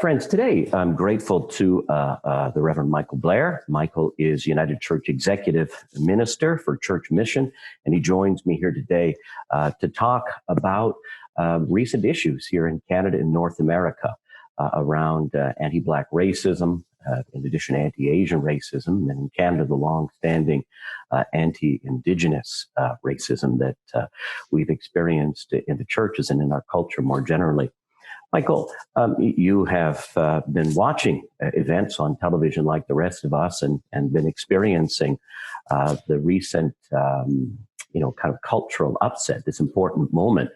Friends, today I'm grateful to the Reverend Michael Blair. Michael is United Church Executive Minister for Church Mission, and he joins me here today to talk about recent issues here in Canada and North America around anti-Black racism, in addition to anti-Asian racism, and in Canada, the long-standing anti-Indigenous racism that we've experienced in the churches and in our culture more generally. Michael, you have been watching events on television like the rest of us and been experiencing the recent, kind of cultural upset, this important moment.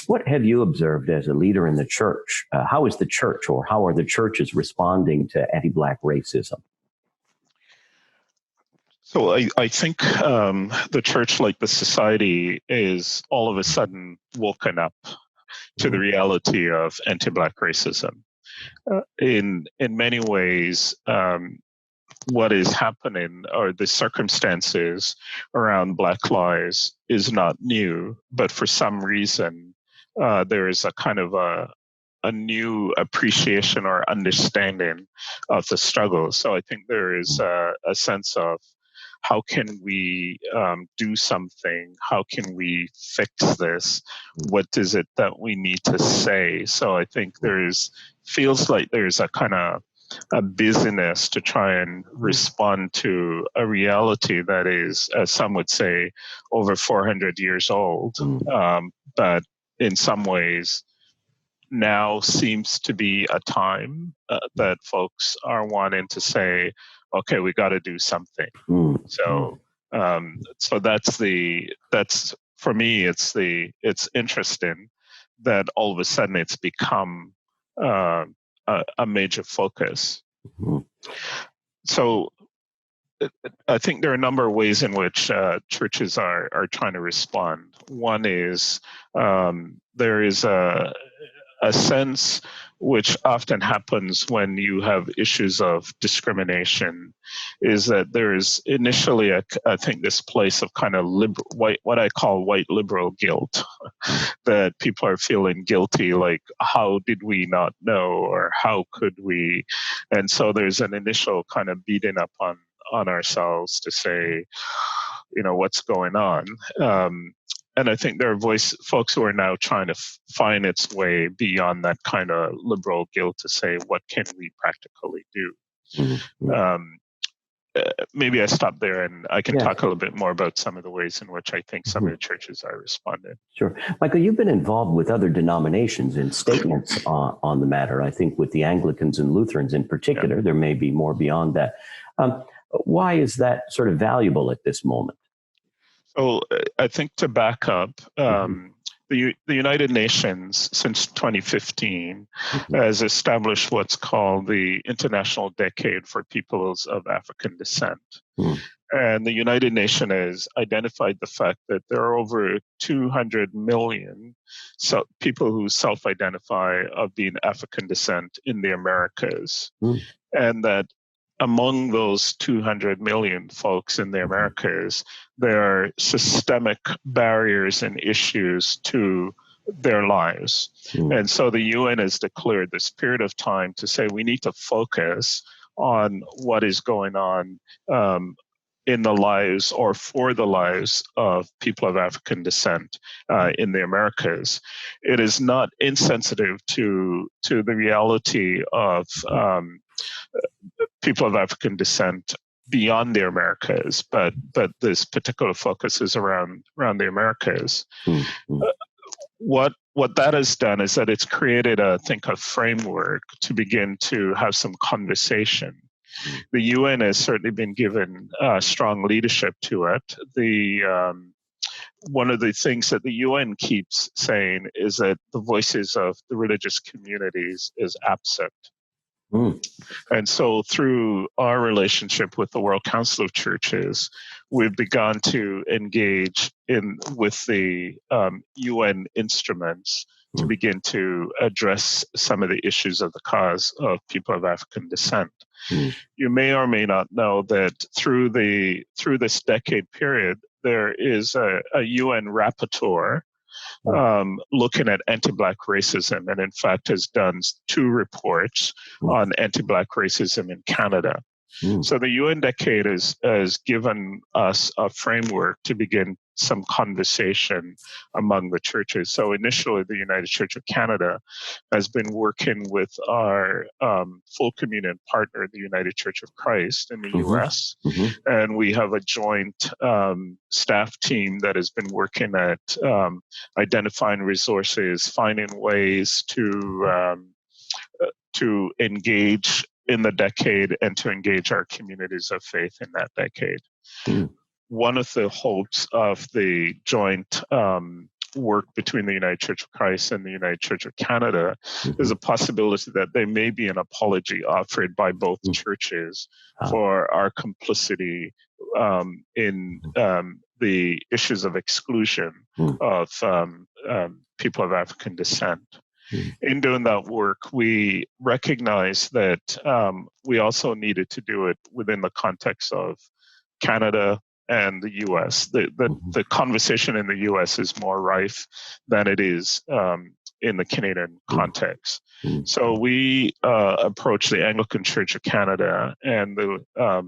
What have you observed as a leader in the church? How is the church, or how are the churches responding to anti-Black racism? So I think the church, like the society, is all of a sudden woken up to the reality of anti-Black racism. In many ways, what is happening, or the circumstances around Black lives, is not new, but for some reason, there is a kind of a new appreciation or understanding of the struggle. So I think there is a sense of, how can we do something? How can we fix this? What is it that we need to say? So I think feels like there's a kind of a busyness to try and respond to a reality that is, as some would say, over 400 years old. But in some ways, now seems to be a time that folks are wanting to say, okay, we got to do something. So that's for me, it's interesting that all of a sudden it's become a major focus. So I think there are a number of ways in which churches are trying to respond. One is there is a sense, which often happens when you have issues of discrimination, is that there is initially, I think, this place of kind of what I call white liberal guilt, that people are feeling guilty, like, how did we not know, or how could we? And so there's an initial kind of beating up on ourselves to say, what's going on. And I think there are folks who are now trying to find its way beyond that kind of liberal guilt to say, what can we practically do? Maybe I stop there, and I can talk a little bit more about some of the ways in which I think some of the churches are responding. Sure. Michael, you've been involved with other denominations in statements on the matter. I think with the Anglicans and Lutherans in particular, there may be more beyond that. Why is that sort of valuable at this moment? So I think, to back up, the United Nations since 2015 has established what's called the International Decade for Peoples of African Descent. And the United Nations has identified the fact that there are over 200 million people who self-identify of being African descent in the Americas. And that among those 200 million folks in the Americas, there are systemic barriers and issues to their lives. And so the UN has declared this period of time to say we need to focus on what is going on in the lives, or for the lives, of people of African descent in the Americas. It is not insensitive to the reality of people of African descent beyond the Americas, but this particular focus is around the Americas. What that has done is that it's created, I think, a framework to begin to have some conversation. The UN has certainly been given strong leadership to it. One of the things that the UN keeps saying is that the voices of the religious communities is absent. And so through our relationship with the World Council of Churches, we've begun to engage with the UN instruments to begin to address some of the issues of the cause of people of African descent. You may or may not know that through this decade period, there is a UN rapporteur looking at anti-Black racism, and in fact has done 2 reports on anti-Black racism in Canada. So the UN Decade has given us a framework to begin some conversation among the churches. So initially, the United Church of Canada has been working with our full communion partner, the United Church of Christ in the US. And we have a joint staff team that has been working at identifying resources, finding ways to engage in the decade and to engage our communities of faith in that decade. One of the hopes of the joint work between the United Church of Christ and the United Church of Canada is a possibility that there may be an apology offered by both churches for our complicity in the issues of exclusion of people of African descent. In doing that work, we recognized that we also needed to do it within the context of Canada and the U.S. The conversation in the U.S. is more rife than it is in the Canadian context. So we approached the Anglican Church of Canada and the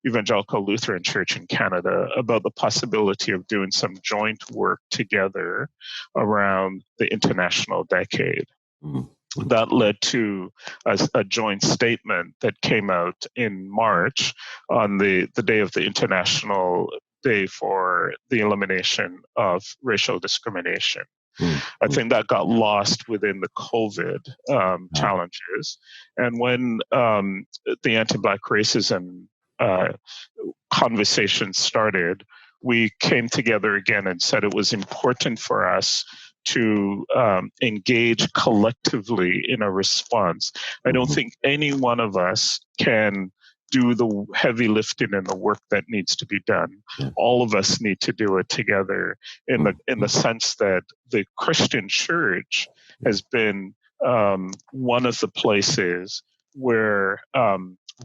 Evangelical Lutheran Church in Canada about the possibility of doing some joint work together around the international decade. That led to a joint statement that came out in March on the day of the International Day for the Elimination of Racial Discrimination. I think that got lost within the COVID challenges. And when the anti-Black racism conversation started, we came together again and said it was important for us to engage collectively in a response. I don't think any one of us can do the heavy lifting and the work that needs to be done. All of us need to do it together in the sense that the Christian church has been one of the places where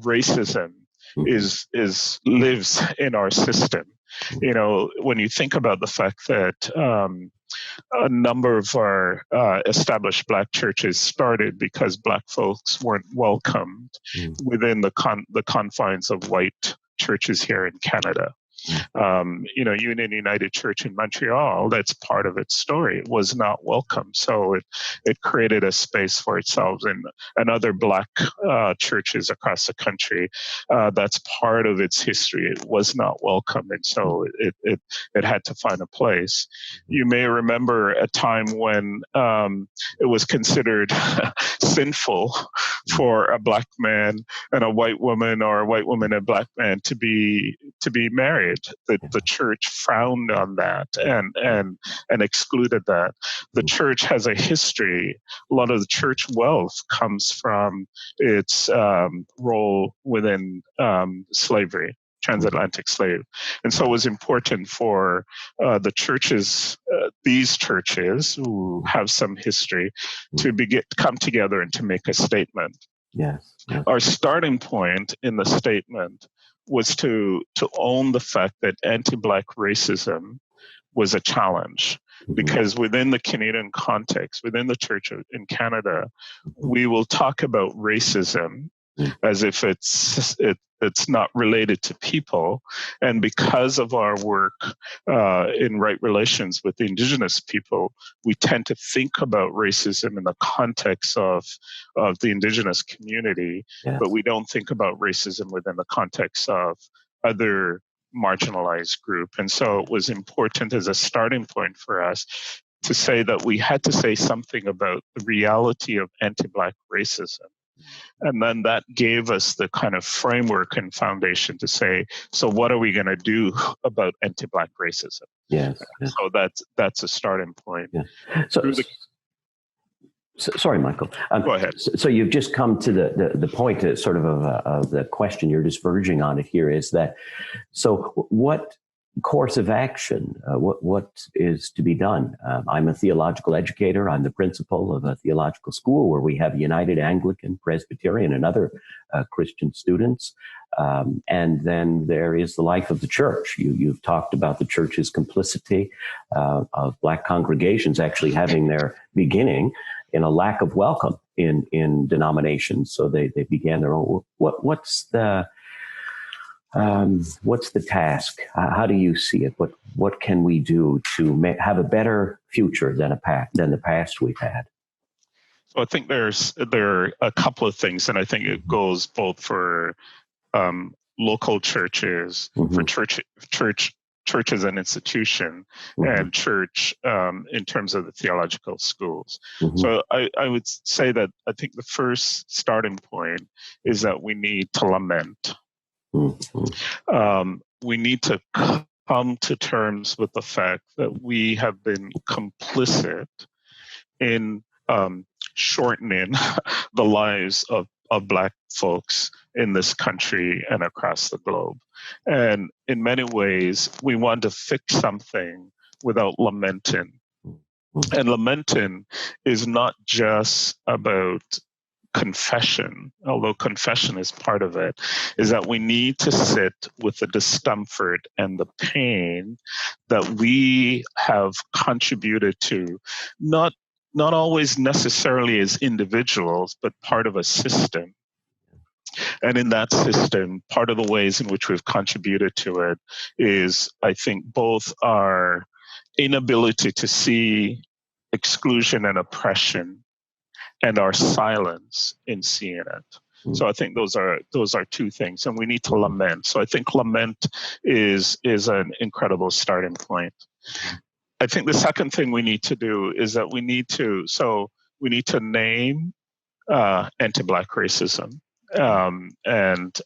racism lives in our system. You know, when you think about the fact that a number of our established Black churches started because Black folks weren't welcomed within the confines of white churches here in Canada. You know, Union United Church in Montreal, that's part of its story. It was not welcome. So it created a space for itself, and other Black churches across the country, that's part of its history. It was not welcome. And so it had to find a place. You may remember a time when it was considered sinful for a Black man and a white woman, or a white woman and a Black man to be married. The church frowned on that and excluded that. The church has a history. A lot of the church wealth comes from its role within slavery, transatlantic slave. And so it was important for the churches, these churches who have some history, to come together and to make a statement. Yes. Our starting point in the statement was to own the fact that anti-Black racism was a challenge, because within the Canadian context, within the church in Canada, we will talk about racism as if it's not related to people. And because of our work in right relations with the Indigenous people, we tend to think about racism in the context of the Indigenous community, but we don't think about racism within the context of other marginalized group. And so it was important as a starting point for us to say that we had to say something about the reality of anti-Black racism. And then that gave us the kind of framework and foundation to say, so what are we going to do about anti-Black racism? Yes. So that's a starting point. Sorry, Michael. Go ahead. So you've just come to the point sort of the question you're just verging on it here, is that, so what course of action, what is to be done? I'm a theological educator. I'm the principal of a theological school where we have United Anglican, Presbyterian, and other Christian students. And then there is the life of the church. You've talked about the church's complicity of Black congregations actually having their beginning in a lack of welcome in denominations. So they began their own. What's the task? How do you see it? What can we do to have a better future than the past we've had? So I think there are a couple of things, and I think it goes both for local churches, for churches and institution, and church in terms of the theological schools. So I would say that I think the first starting point is that we need to lament. We need to come to terms with the fact that we have been complicit in shortening the lives of Black folks in this country and across the globe. And in many ways, we want to fix something without lamenting. And lamenting is not just about confession, although confession is part of it, is that we need to sit with the discomfort and the pain that we have contributed to, not always necessarily as individuals, but part of a system. And in that system, part of the ways in which we've contributed to it is, I think, both our inability to see exclusion and oppression and our silence in seeing it. So I think those are two things, and we need to lament. So I think lament is an incredible starting point. I think the second thing we need to do is that we need to name anti-Black racism. And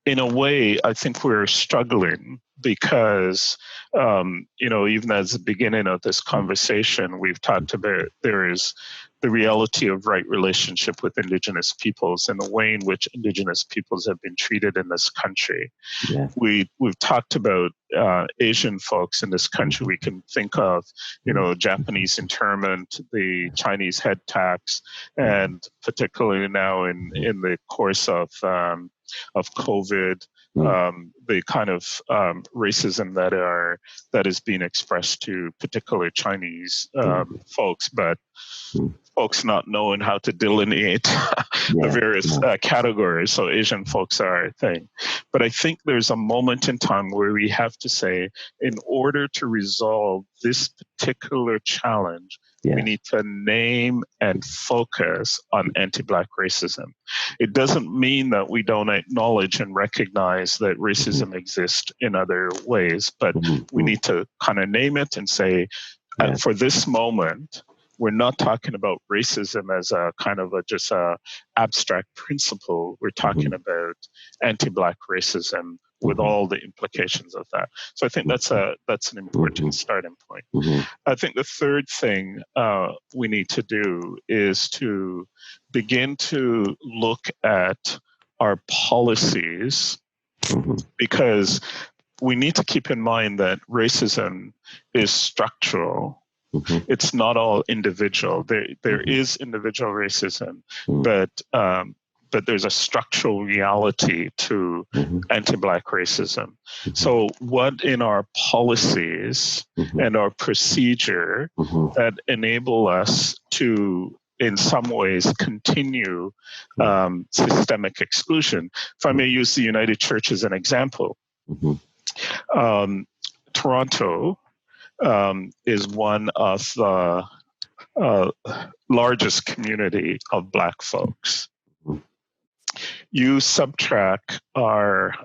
in a way, I think we're struggling because, even as the beginning of this conversation, we've talked about there is the reality of right relationship with Indigenous peoples and the way in which Indigenous peoples have been treated in this country. Yeah. We've talked about Asian folks in this country. We can think of, Japanese internment, the Chinese head tax, and particularly now in the course of COVID, the kind of racism that is being expressed to particularly Chinese folks, but folks not knowing how to delineate the various categories. So Asian folks are a thing. But I think there's a moment in time where we have to say, in order to resolve this particular challenge, we need to name and focus on anti-Black racism. It doesn't mean that we don't acknowledge and recognize that racism exists in other ways, but we need to kind of name it and say, for this moment, we're not talking about racism as a kind of just a abstract principle. We're talking about anti-Black racism with all the implications of that. So I think that's an important starting point. I think the third thing we need to do is to begin to look at our policies, because we need to keep in mind that racism is structural. It's not all individual. There is individual racism, but there's a structural reality to anti-Black racism. So what in our policies and our procedure that enable us to, in some ways, continue systemic exclusion? If I may use the United Church as an example, Toronto is one of the largest community of Black folks. You subtract our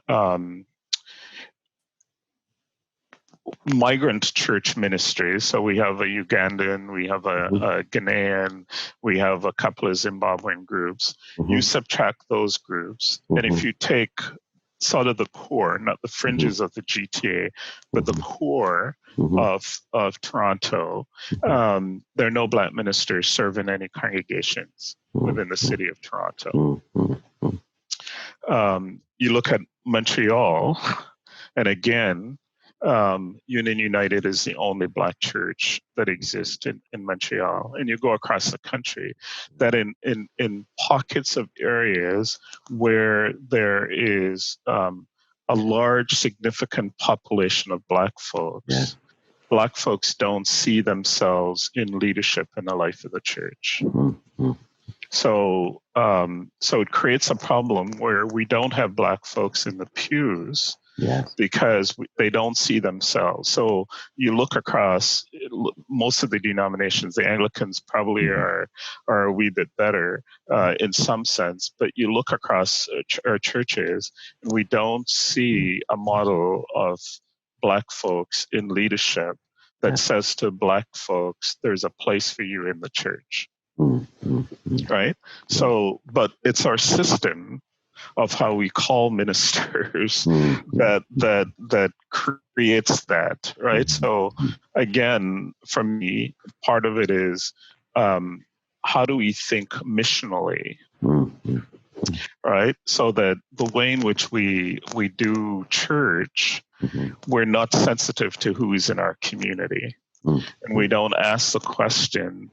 migrant church ministries. So we have a Ugandan, we have a Ghanaian, we have a couple of Zimbabwean groups. You subtract those groups, and if you take sort of the core, not the fringes of the GTA, but the core of Toronto, there are no Black ministers serving any congregations within the city of Toronto. You look at Montreal, and again, Union United is the only Black church that exists in Montreal. And you go across the country, that in pockets of areas where there is a large, significant population of Black folks, Yeah. Black folks don't see themselves in leadership in the life of the church. Mm-hmm. So it creates a problem where we don't have Black folks in the pews. Yes. Because they don't see themselves. So you look across most of the denominations, the Anglicans probably are a wee bit better in some sense, but you look across our churches and we don't see a model of Black folks in leadership that says to Black folks, there's a place for you in the church. Right? So, but it's our system of how we call ministers that creates that, right? So again, for me, part of it is how do we think missionally, right? So that the way in which we do church, we're not sensitive to who is in our community. And we don't ask the question,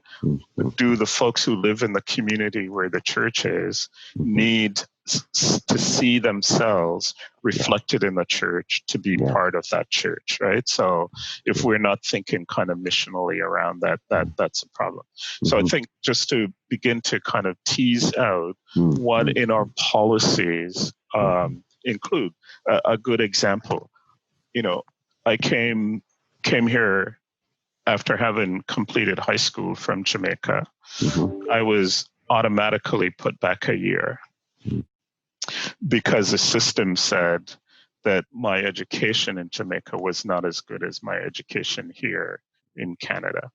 do the folks who live in the community where the church is need to see themselves reflected in the church to be part of that church, right? So if we're not thinking kind of missionally around that, that's a problem. So I think just to begin to kind of tease out what in our policies include, a good example, I came here after having completed high school from Jamaica. I was automatically put back a year because the system said that my education in Jamaica was not as good as my education here in Canada,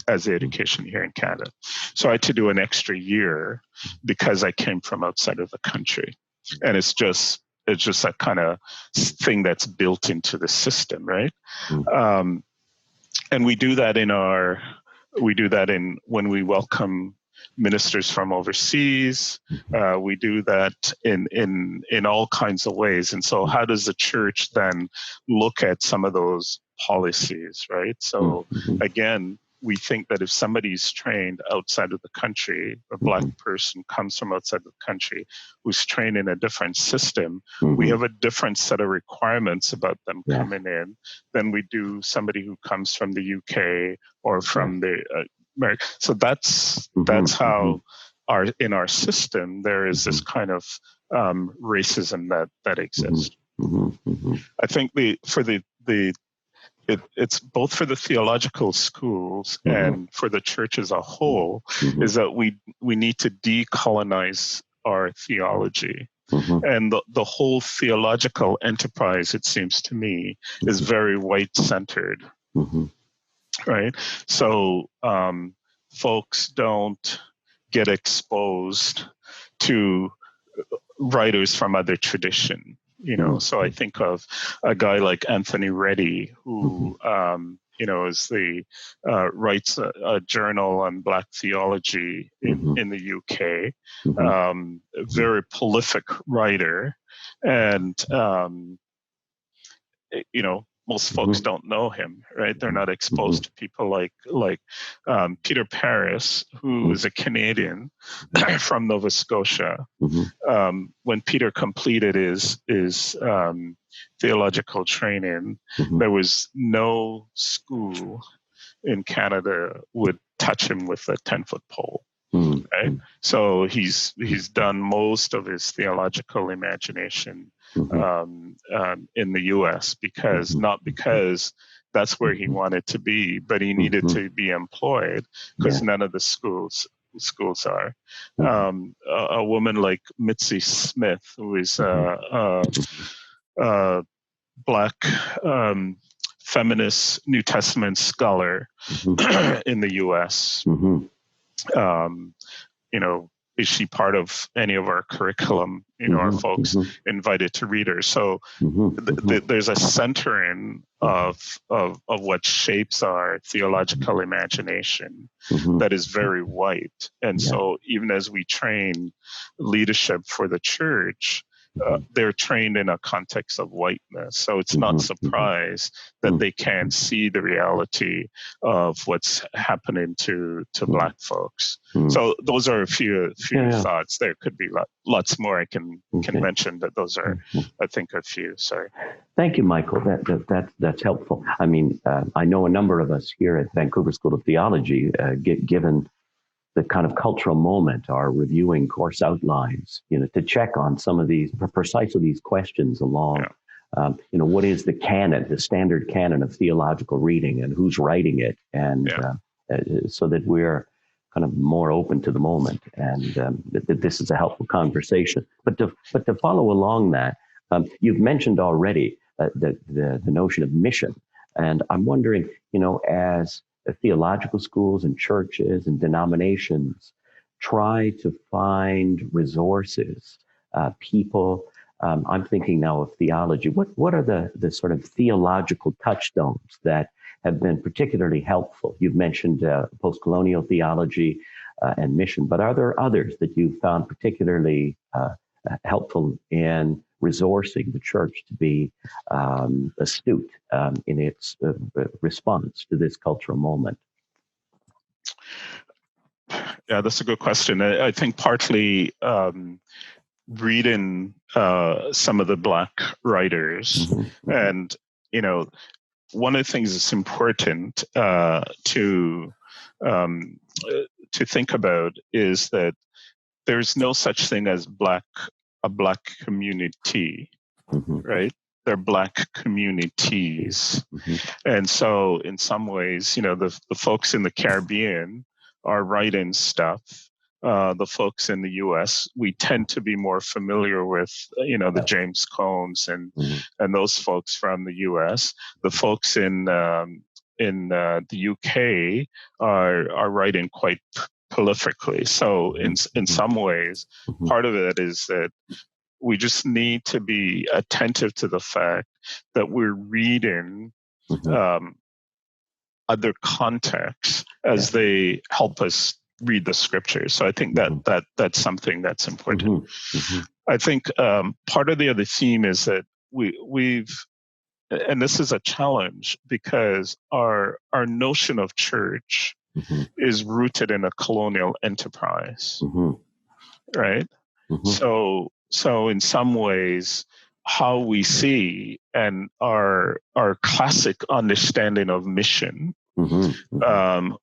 as the education here in Canada. So I had to do an extra year because I came from outside of the country. And it's just that kind of thing that's built into the system, right? And we do that when we welcome ministers from overseas. We do that in all kinds of ways. And so how does the church then look at some of those policies, right? So again, we think that if somebody's trained outside of the country, a Black person comes from outside the country who's trained in a different system, we have a different set of requirements about them coming in than we do somebody who comes from the UK or from the America. So that's how in our system there is this kind of racism that exists. I think it's both for the theological schools and for the church as a whole, is that we need to decolonize our theology. And the whole theological enterprise, it seems to me, is very white-centered, right? So folks don't get exposed to writers from other tradition. So I think of a guy like Anthony Reddy, who, writes a journal on Black theology in the UK, very prolific writer. And, most folks don't know him, right? They're not exposed to people like Peter Paris, who is a Canadian from Nova Scotia. When Peter completed his theological training, there was no school in Canada would touch him with a 10-foot pole. Right? So he's done most of his theological imagination in the U.S. not because that's where he wanted to be, but he needed to be employed because none of the schools are. A woman like Mitzi Smith, who is a Black feminist New Testament scholar in the U.S. Is she part of any of our curriculum? Are folks invited to read her? So there's a centering of what shapes our theological imagination that is very white. And so even as we train leadership for the church, they're trained in a context of whiteness. So it's not surprise that they can't see the reality of what's happening to Black folks. So those are a few thoughts. There could be lots more I can mention, but those are, I think, a few. Sorry. Thank you, Michael. That's helpful. I mean, I know a number of us here at Vancouver School of Theology, given the kind of cultural moment, are reviewing course outlines, to check on some of these, precisely these questions along, what is the canon, the standard canon of theological reading, and who's writing it, and so that we're kind of more open to the moment, and that this is a helpful conversation. But to follow along that, you've mentioned already the notion of mission, and I'm wondering, as the theological schools and churches and denominations try to find resources, people. I'm thinking now of theology. What are the sort of theological touchstones that have been particularly helpful? You've mentioned post-colonial theology and mission, but are there others that you found particularly helpful in resourcing the church to be astute in its response to this cultural moment? Yeah, that's a good question. I think partly reading some of the Black writers, and one of the things that's important to think about is that there's no such thing as a Black community, right? They're Black communities. And so in some ways, the folks in the Caribbean are writing stuff. The folks in the U.S., we tend to be more familiar with, the James Cones and those folks from the U.S. The folks in the U.K. are writing quite prolifically. So in some ways, part of it is that we just need to be attentive to the fact that we're reading other contexts as they help us read the scriptures. So I think that's something that's important. I think part of the other theme is that we've, and this is a challenge because our notion of church is rooted in a colonial enterprise, right? So in some ways, how we see and our classic understanding of mission,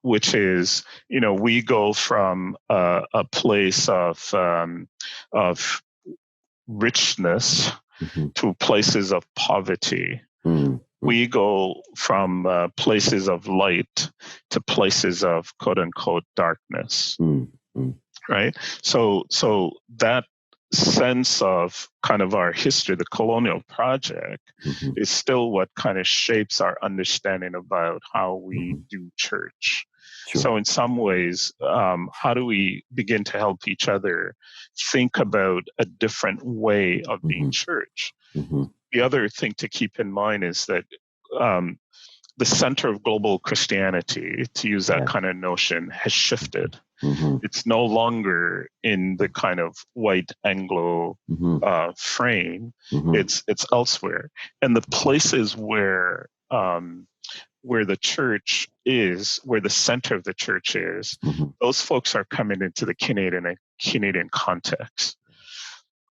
which is, we go from a place of richness to places of poverty. We go from places of light to places of quote unquote darkness, right? So that sense of kind of our history, the colonial project, is still what kind of shapes our understanding about how we do church. So in some ways, how do we begin to help each other think about a different way of being church? The other thing to keep in mind is that the center of global Christianity, to use that kind of notion, has shifted. It's no longer in the kind of white Anglo frame. It's elsewhere, and the places where the church is, where the center of the church is, those folks are coming into the Canadian context.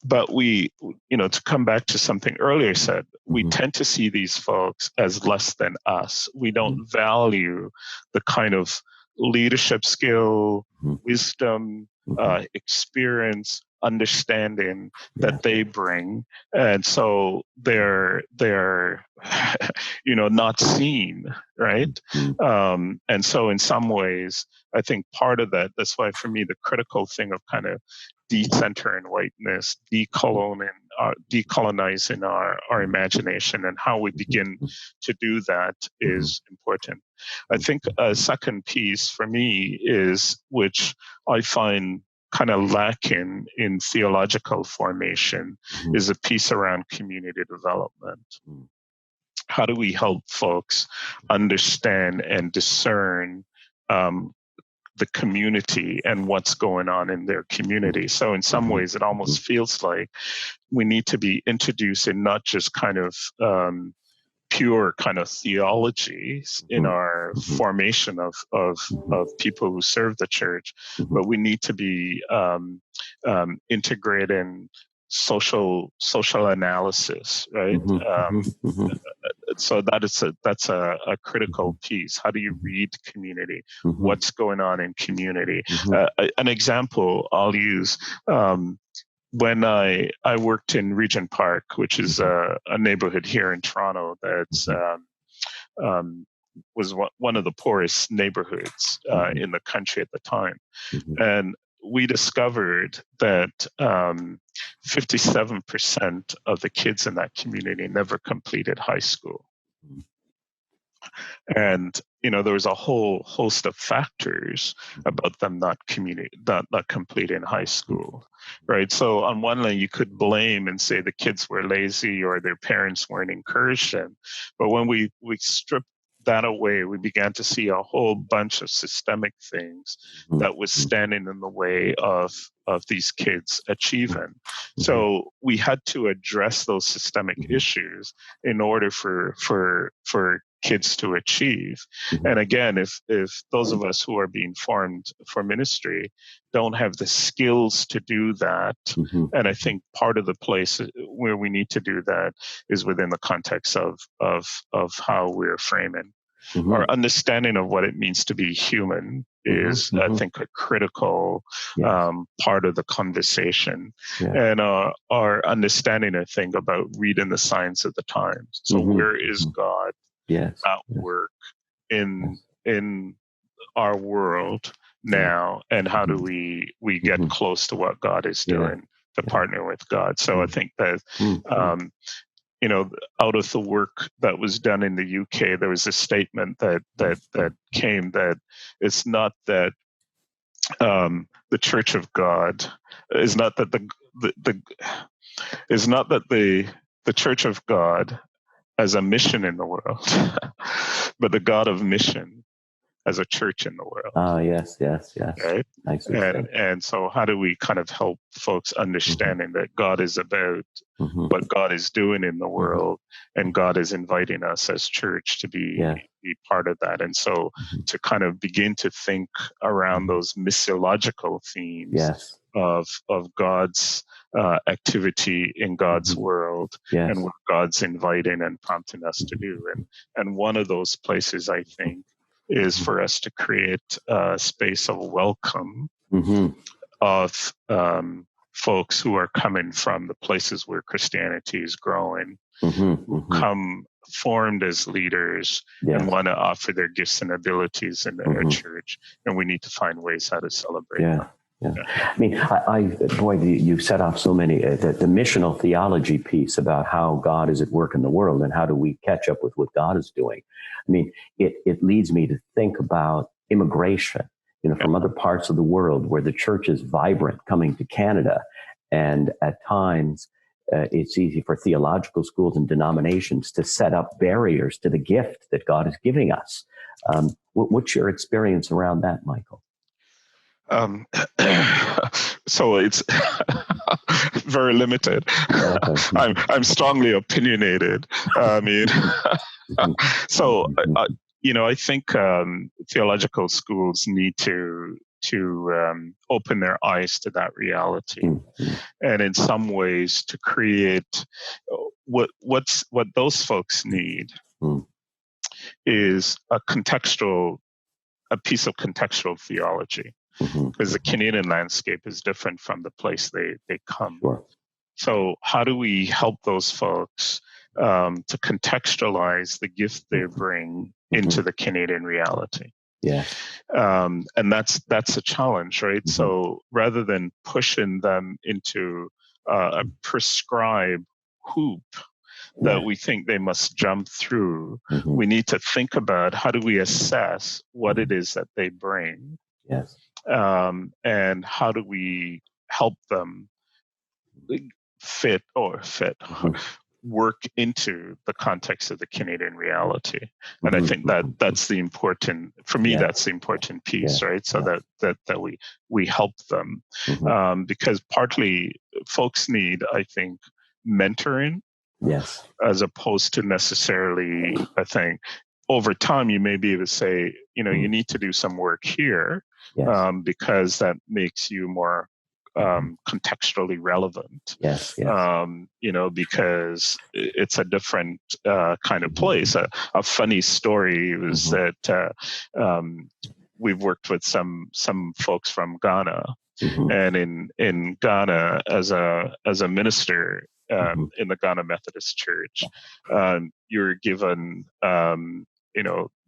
But we, to come back to something earlier said, we tend to see these folks as less than us. We don't value the kind of leadership skill, wisdom, experience, understanding that they bring, and so they're not seen, right? And so in some ways, I think part of that's why for me the critical thing of kind of decentering whiteness, decolonizing our imagination, and how we begin to do that is important. I think a second piece for me is, which I find kind of lacking in theological formation, is a piece around community development. How do we help folks understand and discern the community and what's going on in their community. So in some ways, it almost feels like we need to be introducing not just kind of pure kind of theologies in our formation of people who serve the church, but we need to be integrating social analysis, right? So that's a critical piece. How do you read community? What's going on in community? An example I'll use. When I worked in Regent Park, which is a neighborhood here in Toronto that's was one of the poorest neighborhoods in the country at the time, and we discovered that 57% of the kids in that community never completed high school. And there was a whole host of factors about them not completing high school, right? So on one line, you could blame and say the kids were lazy or their parents weren't encouraging, but when we stripped that away, we began to see a whole bunch of systemic things that was standing in the way of these kids achieving. So we had to address those systemic issues in order for kids to achieve. And again, if those of us who are being formed for ministry don't have the skills to do that, and I think part of the place where we need to do that is within the context of how we're framing. Our understanding of what it means to be human is, I think, a critical part of the conversation. And our understanding, I think, about reading the signs of the times. So where is God at work in our world now, and how do we get close to what God is doing to partner with God? So I think that out of the work that was done in the UK, there was a statement that came that it's not that the Church of God is not that the Church of God as a mission in the world, but the God of mission as a church in the world. Oh, yes. Right? Nice. And so how do we kind of help folks understanding that God is about what God is doing in the world, and God is inviting us as church to be part of that. And so to kind of begin to think around those missiological themes of God's activity in God's world, and what God's inviting and prompting us to do. And one of those places, I think, is for us to create a space of welcome of folks who are coming from the places where Christianity is growing, who come formed as leaders and want to offer their gifts and abilities in a church. And we need to find ways how to celebrate that. I mean, you set off so many, the missional theology piece about how God is at work in the world and how do we catch up with what God is doing. I mean, it leads me to think about immigration, from other parts of the world where the church is vibrant coming to Canada. And at times, it's easy for theological schools and denominations to set up barriers to the gift that God is giving us. What's your experience around that, Michael? So it's very limited. I'm strongly opinionated. I mean, so I think theological schools need to open their eyes to that reality, and in some ways to create what those folks need is a piece of contextual theology. Because the Canadian landscape is different from the place they come. So how do we help those folks to contextualize the gift they bring into the Canadian reality? And that's a challenge, right? So rather than pushing them into a prescribed hoop that we think they must jump through, we need to think about how do we assess what it is that they bring. And how do we help them fit work into the context of the Canadian reality. And I think that's the important, for me, that's the important piece, right? So that we help them. Because partly folks need, I think, mentoring. Yes. As opposed to necessarily, I think, over time, you may be able to say, you need to do some work here, because that makes you more contextually relevant. Yes. Because it's a different kind of place. A funny story was that we've worked with some folks from Ghana, and in Ghana, as a minister in the Ghana Methodist Church, you're given,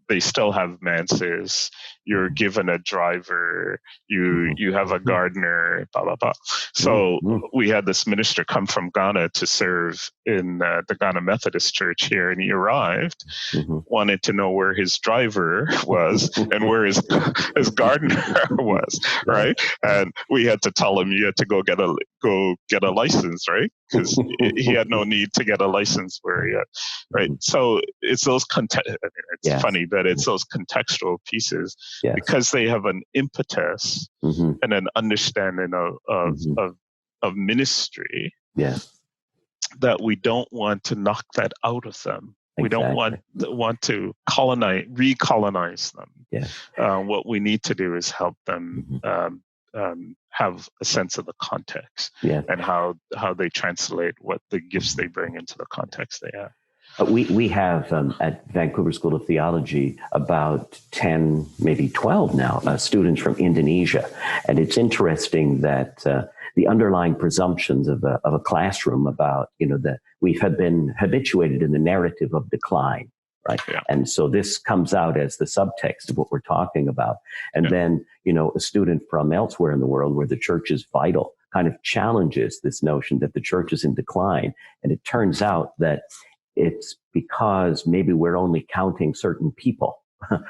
they still have manses. You're given a driver. You have a gardener. Blah blah blah. So we had this minister come from Ghana to serve in the Ghana Methodist Church here, and he arrived, wanted to know where his driver was and where his gardener was, right? And we had to tell him, you had to go get a license, right? Because he had no need to get a license where he had, right? So it's those it's funny, but it's those contextual pieces because they have an impetus and an understanding of ministry that we don't want to knock that out of them. We don't want to recolonize them. What we need to do is help them have a sense of the context and how they translate what the gifts they bring into the context they have. We have at Vancouver School of Theology about 10, maybe 12 now, students from Indonesia. And it's interesting that the underlying presumptions of a classroom about, that we have been habituated in the narrative of decline, right? Yeah. And so this comes out as the subtext of what we're talking about. And then, a student from elsewhere in the world where the church is vital kind of challenges this notion that the church is in decline. And it turns out that it's because maybe we're only counting certain people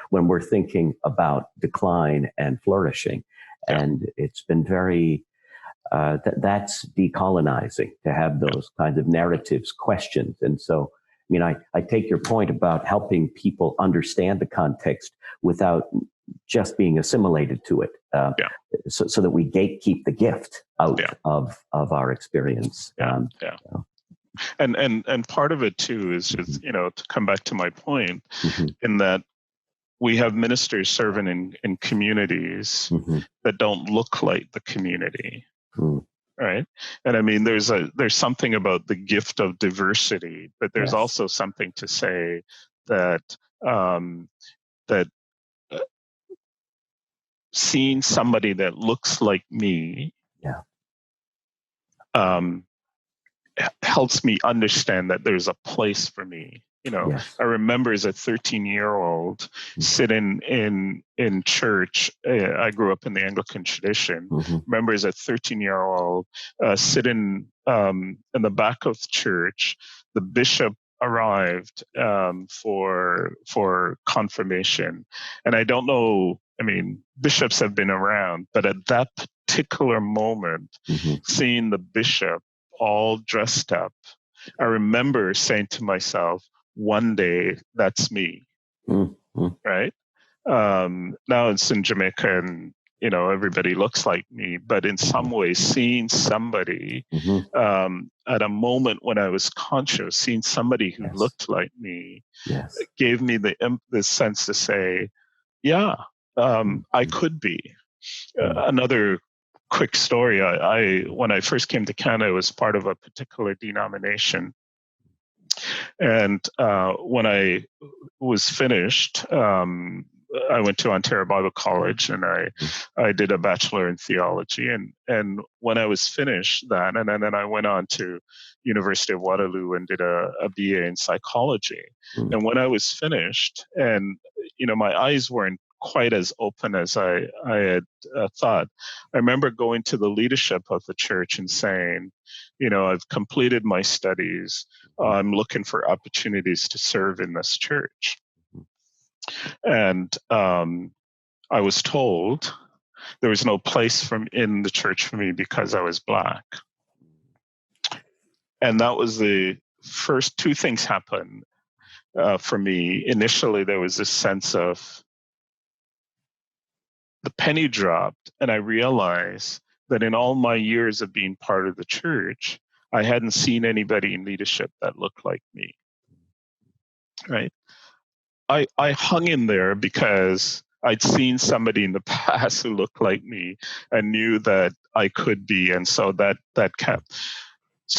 when we're thinking about decline and flourishing. And it's been very, that's decolonizing to have those kinds of narratives questioned. And so, I take your point about helping people understand the context without just being assimilated to it, so that we gatekeep the gift out of our experience. And part of it too is just, to come back to my point, in that we have ministers serving in communities that don't look like the community, right? And there's something about the gift of diversity, but there's also something to say that seeing somebody that looks like me, helps me understand that there's a place for me. I remember as a 13-year-old sitting in church. I grew up in the Anglican tradition. Remember as a 13-year-old sitting in the back of the church. The bishop arrived for confirmation, and I don't know. Bishops have been around, but at that particular moment, seeing the bishop all dressed up, I remember saying to myself, one day that's me, right? Now it's in Jamaica and, everybody looks like me, but in some ways seeing somebody at a moment when I was conscious, seeing somebody who looked like me gave me the sense to say, I could be. Another quick story. When I first came to Canada, I was part of a particular denomination. And when I was finished, I went to Ontario Bible College and I did a bachelor in theology. And when I was finished that, and then I went on to University of Waterloo and did a BA in psychology. And when I was finished, and my eyes weren't quite as open as I had thought. I remember going to the leadership of the church and saying, I've completed my studies. I'm looking for opportunities to serve in this church. And I was told there was no place in the church for me because I was Black. And that was the first two things happened for me. Initially, there was this sense of the penny dropped, and I realized that in all my years of being part of the church, I hadn't seen anybody in leadership that looked like me. Right? I hung in there because I'd seen somebody in the past who looked like me and knew that I could be, and so that kept.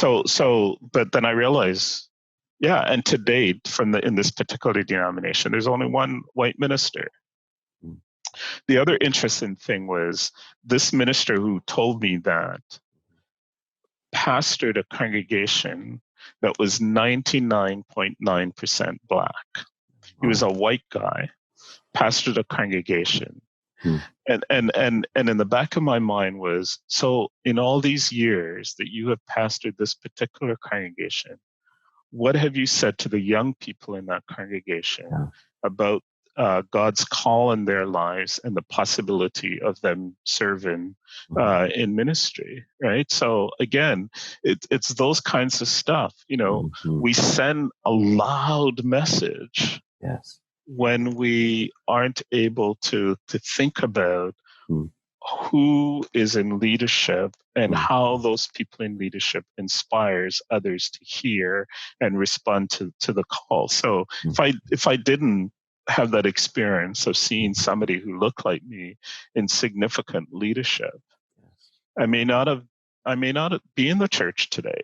But then I realized, yeah, and to date, in this particular denomination, there's only one white minister. The other interesting thing was this minister who told me that pastored a congregation that was 99.9% Black. He was a white guy, pastored a congregation. And in the back of my mind was, so in all these years that you have pastored this particular congregation, what have you said to the young people in that congregation about God's call in their lives and the possibility of them serving in ministry, right? So again, it's those kinds of stuff. We send a loud message when we aren't able to think about who is in leadership and how those people in leadership inspires others to hear and respond to the call. So if I didn't have that experience of seeing somebody who looked like me in significant leadership, I may not be in the church today,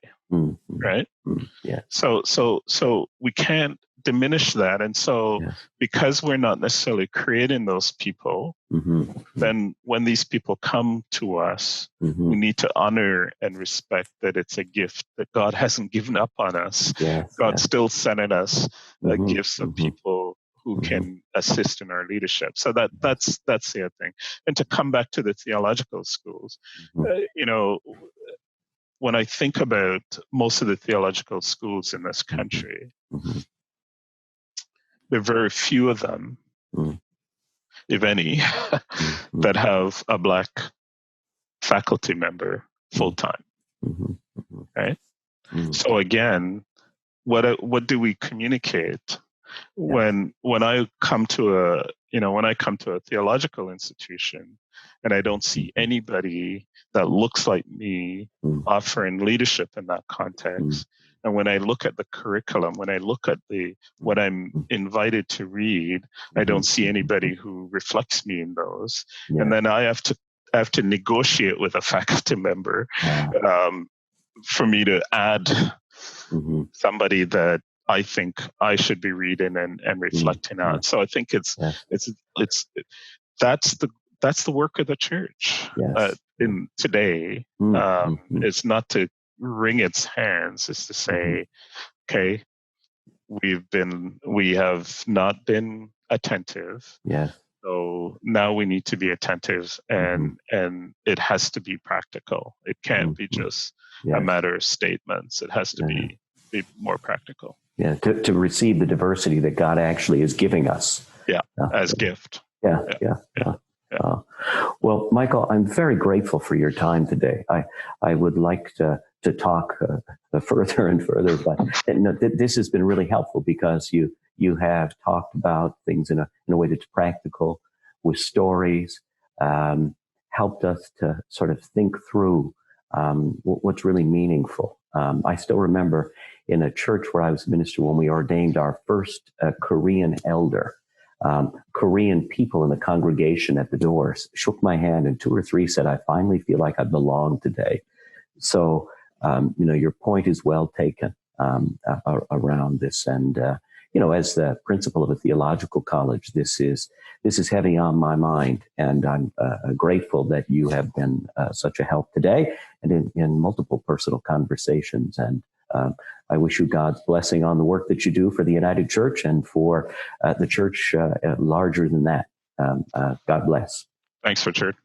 right? Yeah. So we can't diminish that, and so because we're not necessarily creating those people, then when these people come to us, we need to honor and respect that it's a gift that God hasn't given up on us. God still sending us gifts of people who can assist in our leadership. So that's the other thing. And to come back to the theological schools, when I think about most of the theological schools in this country, there are very few of them, if any, that have a Black faculty member full time. Right? So again, what do we communicate when I come to a theological institution and I don't see anybody that looks like me offering leadership in that context? And when I look at the curriculum, when I look at what I'm invited to read, I don't see anybody who reflects me in those. And then I have to negotiate with a faculty member for me to add somebody that I think I should be reading and reflecting on. So I think that's the work of the church in today. It's not to wring its hands, is to say, okay, we have not been attentive. So now we need to be attentive, and it has to be practical. It can't be just a matter of statements. It has to be more practical. To receive the diversity that God actually is giving us. As gift. Well, Michael, I'm very grateful for your time today. I would like to talk further and further, but this has been really helpful because you have talked about things in a way that's practical, with stories, helped us to sort of think through what's really meaningful. I still remember in a church where I was a minister when we ordained our first Korean elder. Korean people in the congregation at the doors shook my hand, and 2 or 3 said, "I finally feel like I belong today." So, your point is well taken around this. And, as the principal of a theological college, this is heavy on my mind. And I'm grateful that you have been such a help today and in multiple personal conversations. And I wish you God's blessing on the work that you do for the United Church and for the church larger than that. God bless. Thanks, Richard.